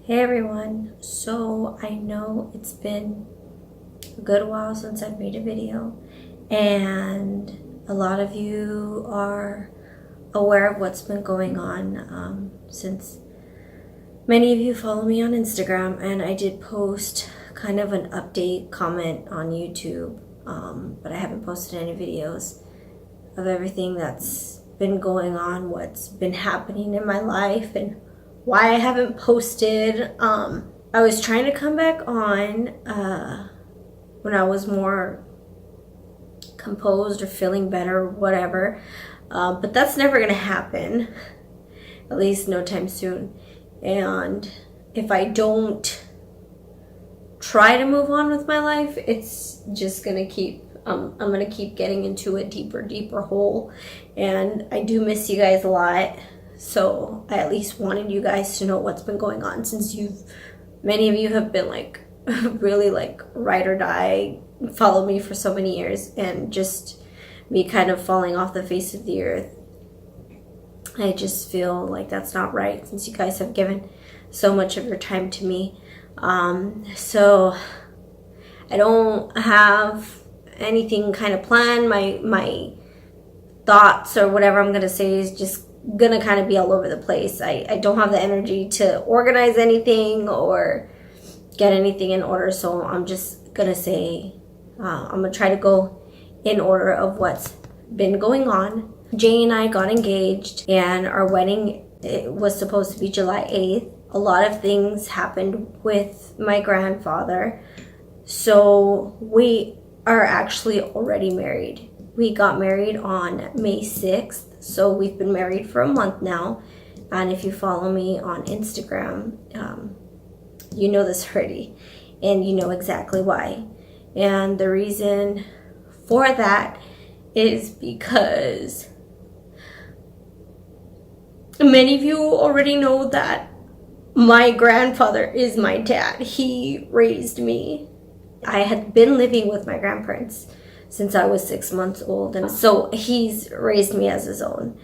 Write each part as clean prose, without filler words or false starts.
Hey everyone, so I know it's been a good while since I've made a video, and a lot of you are aware of what's been going on since many of you follow me on Instagram, and I did post kind of an update comment on YouTube, but I haven't posted any videos of everything that's been going on, what's been happening in my life, and why I haven't posted. I was trying to come back on when I was more composed or feeling better or whatever, but that's never gonna happen, at least no time soon. And if I don't try to move on with my life, it's just gonna keep I'm gonna keep getting into a deeper hole. And I do miss you guys a lot, so I at least wanted you guys to know what's been going on, since many of you have been like really like ride or die, followed me for so many years, and just me kind of falling off the face of the earth. I just feel like that's not right, since you guys have given so much of your time to me. So I don't have anything kind of planned. My thoughts or whatever I'm gonna say is just gonna kind of be all over the place. I don't have the energy to organize anything or get anything in order, so I'm just gonna say I'm gonna try to go in order of what's been going on. Jay and I got engaged, and our wedding, it was supposed to be July 8th. A lot of things happened with my grandfather, so we are actually already married. We got married on May 6th, so we've been married for a month now. And if you follow me on Instagram, you know this already, and you know exactly why. And the reason for that is because many of you already know that my grandfather is my dad. He raised me. I had been living with my grandparents since I was 6 months old, and so he's raised me as his own.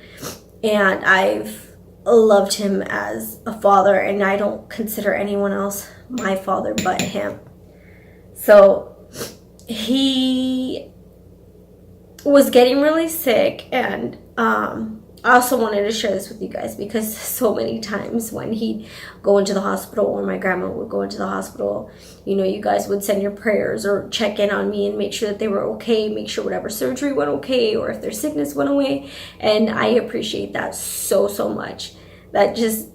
And I've loved him as a father, and I don't consider anyone else my father but him. So he was getting really sick, and I also wanted to share this with you guys, because so many times when he'd go into the hospital, or my grandma would go into the hospital, you know, you guys would send your prayers or check in on me and make sure that they were okay, make sure whatever surgery went okay, or if their sickness went away. And I appreciate that so much. That just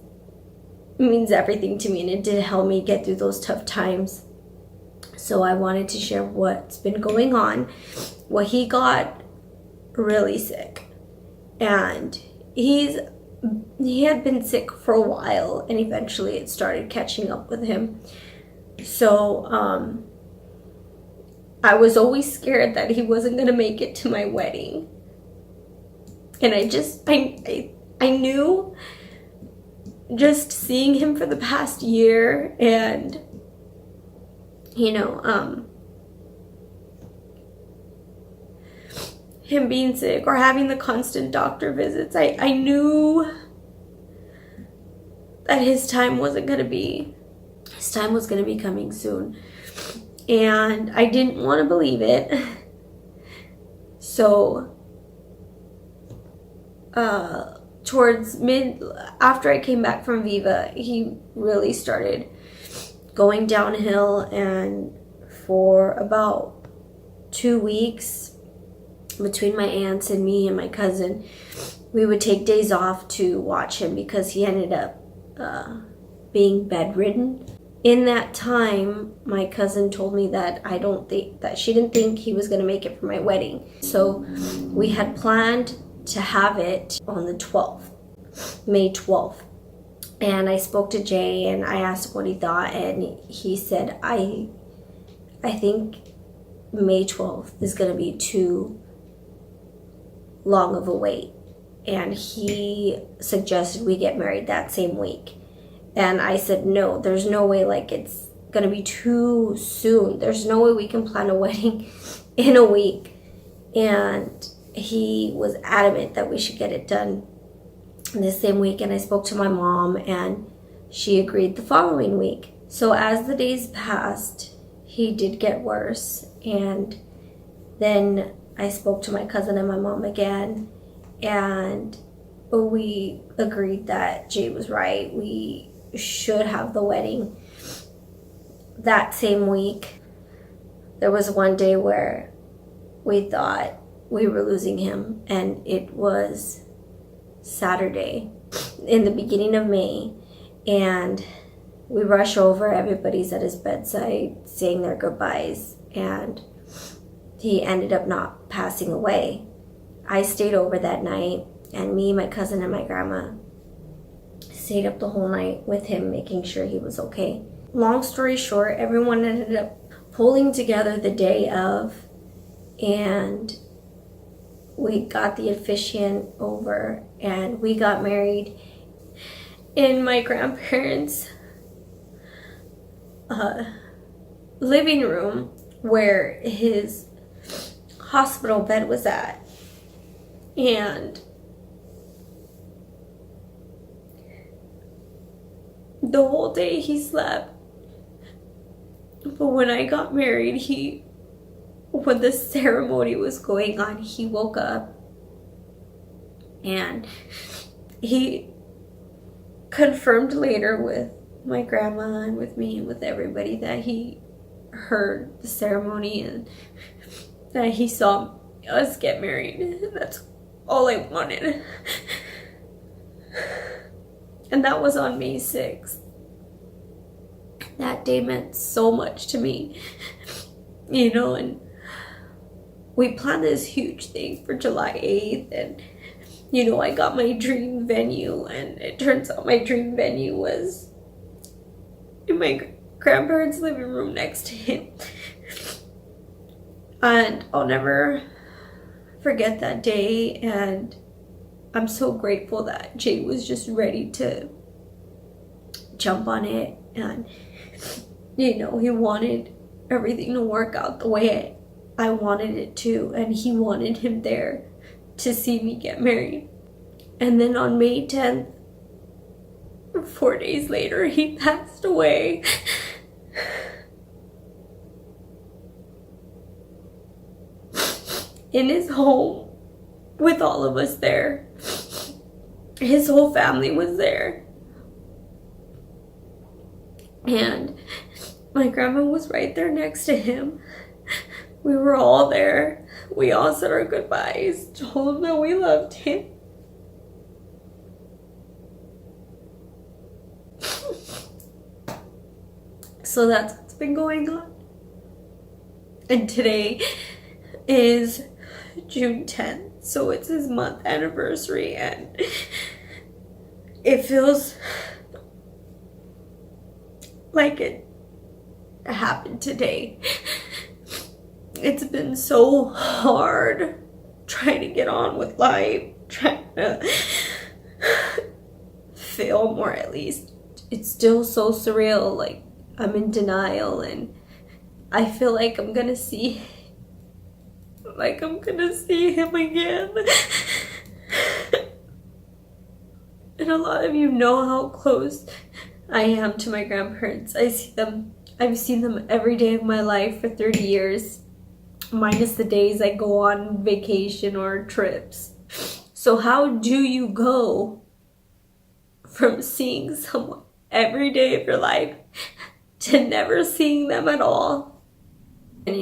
means everything to me, and it did help me get through those tough times. So I wanted to share what's been going on. Well, he got really sick, and he had been sick for a while, and eventually it started catching up with him. So I was always scared that he wasn't gonna make it to my wedding, and I knew, just seeing him for the past year, and you know, him being sick or having the constant doctor visits, I knew that his time was going to be coming soon, and I didn't want to believe it. So towards after I came back from Viva, he really started going downhill, and for about 2 weeks, between my aunts and me and my cousin, we would take days off to watch him, because he ended up being bedridden. In that time, my cousin told me that she didn't think he was going to make it for my wedding. So we had planned to have it on the 12th, May 12th. And I spoke to Jay, and I asked what he thought, and he said, I think May 12th is going to be too long of a wait, and he suggested we get married that same week. And I said, no, there's no way, like, it's gonna be too soon. There's no way we can plan a wedding in a week. And he was adamant that we should get it done this same week. And I spoke to my mom, and she agreed the following week. So as the days passed, he did get worse. And then I spoke to my cousin and my mom again, and we agreed that Jay was right. We should have the wedding that same week. There was one day where we thought we were losing him, and it was Saturday in the beginning of May, and we rush over. Everybody's at his bedside saying their goodbyes, and he ended up not passing away. I stayed over that night, and me, my cousin, and my grandma stayed up the whole night with him, making sure he was okay. Long story short, everyone ended up pulling together the day of, and we got the officiant over, and we got married in my grandparents' living room, where his hospital bed was at. And the whole day he slept. But when I got married, when the ceremony was going on, he woke up, and he confirmed later with my grandma and with me and with everybody that he heard the ceremony and that he saw us get married. That's all I wanted. And that was on May 6th. That day meant so much to me, and we planned this huge thing for July 8th, and I got my dream venue, and it turns out my dream venue was in my grandparents' living room next to him. And I'll never forget that day, and I'm so grateful that Jay was just ready to jump on it, and he wanted everything to work out the way I wanted it to, and he wanted him there to see me get married. And then on May 10th, 4 days later, he passed away. In his home, with all of us there. His whole family was there. And my grandma was right there next to him. We were all there. We all said our goodbyes, told him that we loved him. So that's what's been going on. And today is June 10th, so it's his month anniversary, and it feels like it happened today. It's been so hard trying to get on with life, trying to film, or at least it's still so surreal. Like, I'm in denial, and I feel like I'm gonna see him again. And a lot of you know how close I am to my grandparents. I've seen them every day of my life for 30 years, minus the days I go on vacation or trips. So how do you go from seeing someone every day of your life to never seeing them at all? And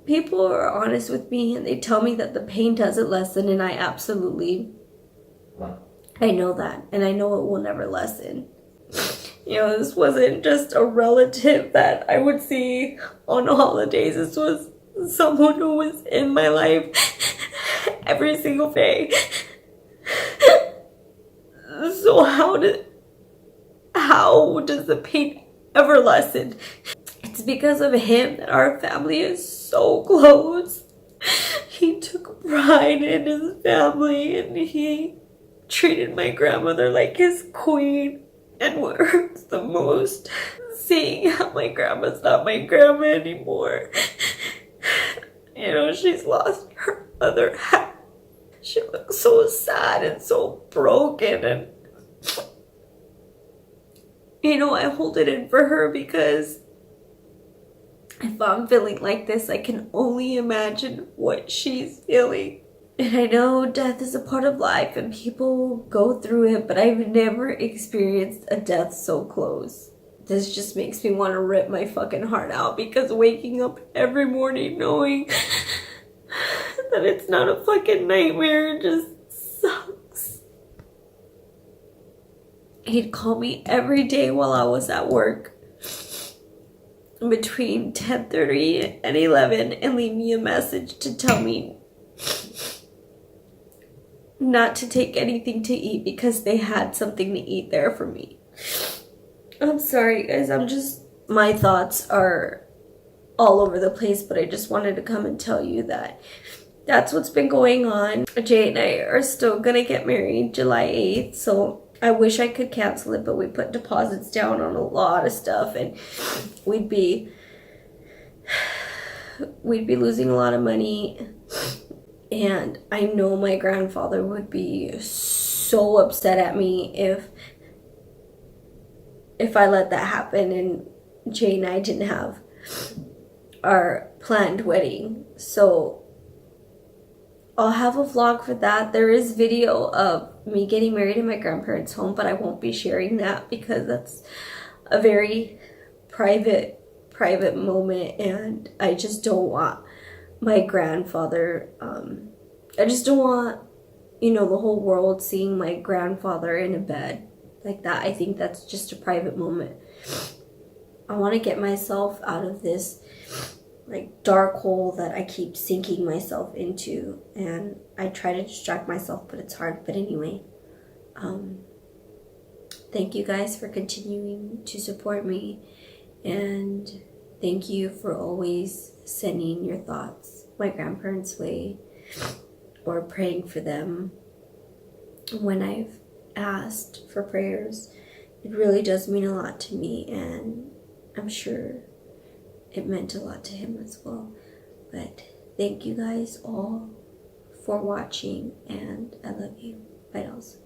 people are honest with me, and they tell me that the pain doesn't lessen, and I know that, and I know it will never lessen. This wasn't just a relative that I would see on holidays. This was someone who was in my life every single day. So how does the pain ever lessen? It's because of him that our family is so close. He took pride in his family, and he treated my grandmother like his queen. And what hurts the most, seeing how my grandma's not my grandma anymore. She's lost her other half. She looks so sad and so broken, and I hold it in for her because if I'm feeling like this, I can only imagine what she's feeling. And I know death is a part of life and people go through it, but I've never experienced a death so close. This just makes me want to rip my fucking heart out, because waking up every morning knowing that it's not a fucking nightmare just sucks. He'd call me every day while I was at work between 10:30 and 11 and leave me a message to tell me not to take anything to eat because they had something to eat there for me. I'm sorry, guys. My thoughts are all over the place, but I just wanted to come and tell you that that's what's been going on. Jay and I are still gonna get married July 8th, so I wish I could cancel it, but we put deposits down on a lot of stuff, and we'd be losing a lot of money. And I know my grandfather would be so upset at me if I let that happen and Jay and I didn't have our planned wedding. So I'll have a vlog for that. There is video of me getting married in my grandparents' home, but I won't be sharing that because that's a very private moment, and I just don't want my grandfather, I just don't want, the whole world seeing my grandfather in a bed like that. I think that's just a private moment. I want to get myself out of this dark hole that I keep sinking myself into, and I try to distract myself, but it's hard. But anyway, thank you guys for continuing to support me, and thank you for always sending your thoughts my grandparents' way or praying for them when I've asked for prayers. It really does mean a lot to me, and I'm sure it meant a lot to him as well. But thank you guys all for watching, and I love you. Bye, dolls.